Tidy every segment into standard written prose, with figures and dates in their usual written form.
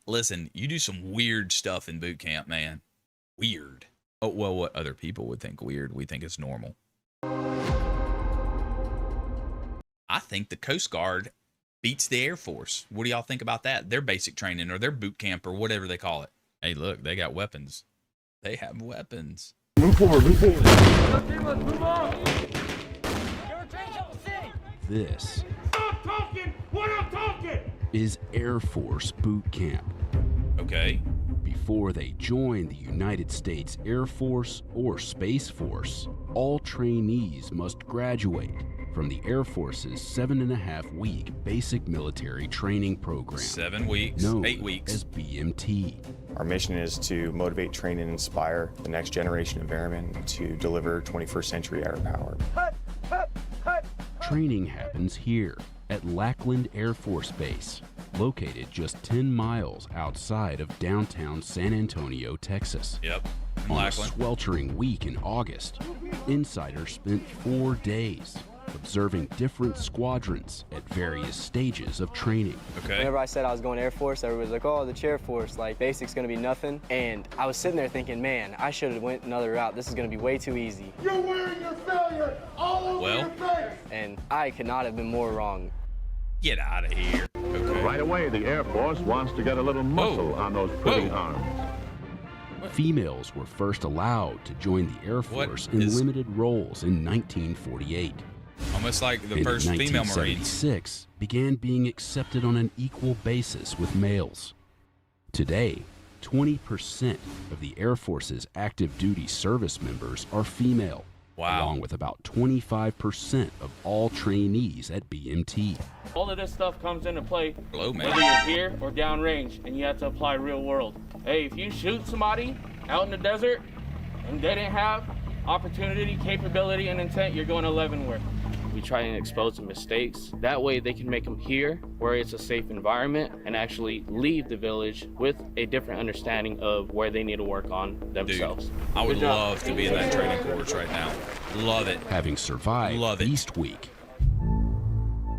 Listen, you do some weird stuff in boot camp, man. Weird. Oh, well, what other people would think weird, we think is normal. I think the Coast Guard beats the Air Force. What do y'all think about that? Their basic training or their boot camp or whatever they call it. Hey, look, they got weapons. They have weapons. Move forward, move forward. Let's move on. This Stop talking when I'm talking. is Air Force Boot Camp. Okay. Before they join the United States Air Force or Space Force, all trainees must graduate from the Air Force's 7.5-week basic military training program. 7 weeks, known 8 weeks. as BMT. Our mission is to motivate, train, and inspire the next generation of airmen to deliver 21st century air power. Training happens here at Lackland Air Force Base, located just 10 miles outside of downtown San Antonio, Texas. Yep. On a Lackland. sweltering week in August, insiders spent 4 days observing different squadrons at various stages of training. Okay. Whenever I said I was going Air Force, everybody was like, oh, the Chair Force, like, basic's gonna be nothing. And I was sitting there thinking, man, I should have went another route. This is gonna be way too easy. You're wearing your failure all over your face. And I could not have been more wrong. Get out of here. Okay. Right away, the Air Force wants to get a little muscle on those pretty Whoa. arms. Females were first allowed to join the Air What Force in is- limited roles in 1948. Almost like the And first in female Marines. 1976, began being accepted on an equal basis with males. Today, 20% of the Air Force's active duty service members are female, Wow. along with about 25% of all trainees at BMT. All of this stuff comes into play Hello, man. whether you're here or downrange, and you have to apply real world. Hey, if you shoot somebody out in the desert and they didn't have opportunity, capability, and intent, you're going to Leavenworth. We try and expose the mistakes. That way they can make them here where it's a safe environment and actually leave the village with a different understanding of where they need to work on Dude, themselves. I would Good job. love to be in that training course right now. Love it. Having survived Love it. Beast Week,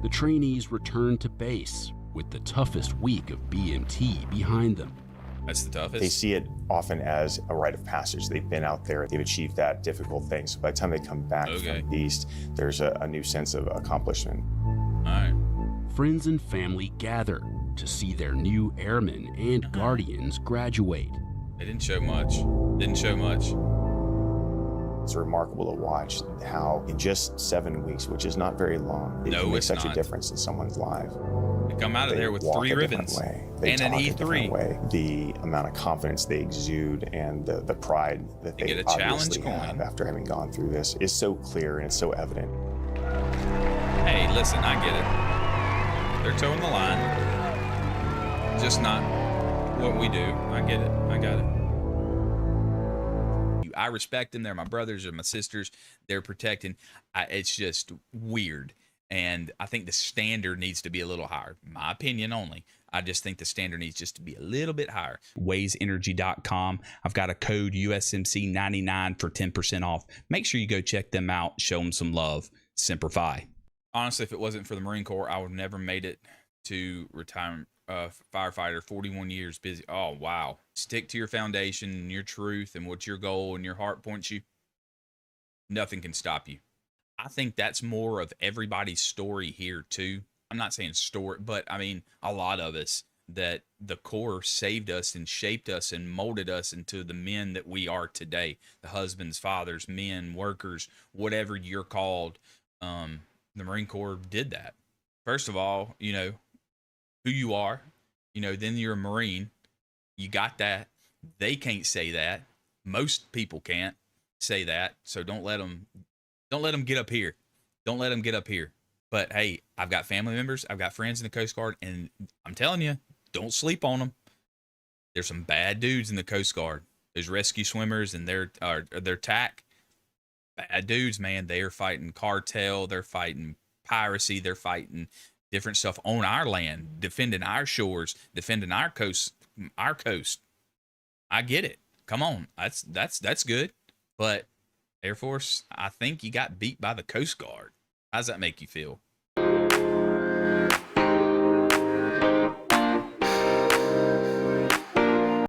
the trainees returned to base with the toughest week of BMT behind them. That's the toughest. They see it often as a rite of passage. They've been out there, they've achieved that difficult thing. So by the time they come back Okay. from Beast, there's a new sense of accomplishment. All right. Friends and family gather to see their new airmen and guardians graduate. They didn't show much. Didn't show much. It's remarkable to watch how in just 7 weeks, which is not very long, it No, can make it's such not. a difference in someone's life. They come out of They there with walk 3 a different ribbons way. They and an talk a different E3. way. The amount of confidence they exude and the pride that They they get a challenge obviously coin. have after having gone through this is so clear and it's so evident. Hey, listen, I get it. They're towing the line. Just not what we do. I get it. I got it. I respect them. They're my brothers or my sisters. They're protecting. It's just weird. And I think the standard needs to be a little higher. My opinion only. I just think the standard needs just to be a little bit higher. WazeEnergy.com. I've got a code USMC99 for 10% off. Make sure you go check them out. Show them some love. Simplify. Honestly, if it wasn't for the Marine Corps, I would have never made it to retirement. Firefighter, 41 years busy. Oh, wow. Stick to your foundation and your truth and what your goal and your heart points you. Nothing can stop you. I think that's more of everybody's story here too. I'm not saying story, but I mean a lot of us, that the Corps saved us and shaped us and molded us into the men that we are today. The husbands, fathers, men, workers, whatever you're called. The Marine Corps did that. First of all, you know who you are, you know, then you're a Marine. You got that. They can't say that. Most people can't say that. So don't let them get up here. Don't let them get up here. But hey, I've got family members, I've got friends in the Coast Guard, and I'm telling you, don't sleep on them. There's some bad dudes in the Coast Guard. There's rescue swimmers and their TAC. Bad dudes, man. They are fighting cartel. They're fighting piracy. They're fighting different stuff on our land, defending our shores, defending our coast. Our coast. I get it. Come on, that's good. But Air Force, I think you got beat by the Coast Guard. How's that make you feel?